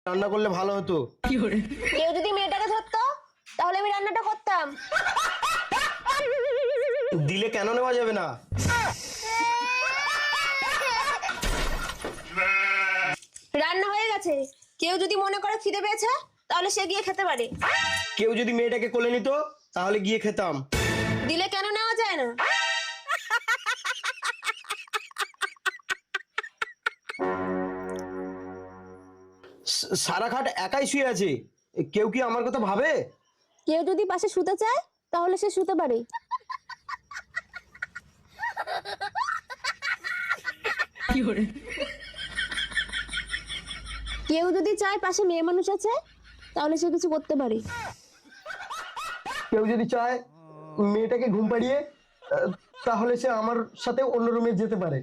রান্না করলে ভালো হতো। কেউ যদি মেয়েটাকে ধরতো তাহলে আমি রান্নাটা করতাম। দিলে কেন নেওয়া যাবে না? রান্না হয়ে গেছে, কেউ যদি মনে করে খিদে পেয়েছে তাহলে সে গিয়ে খেতে পারে। কেউ যদি মেয়েটাকে কোলে নিত তাহলে গিয়ে খেতাম। দিলে কেন নেওয়া যায় না? সারা খাট একাই শুয়ে আছে, কেউ কি আমার কথা ভাবে? কেউ যদি পাশে শুতে চায় তাহলে সে শুতে পারে। কেউ যদি চায় পাশে মেয়ে মানুষ আছে তাহলে সে কিছু করতে পারে। কেউ যদি চায় মেয়েটাকে ঘুম পাড়িয়ে তাহলে সে আমার সাথে অন্য রুমে যেতে পারে।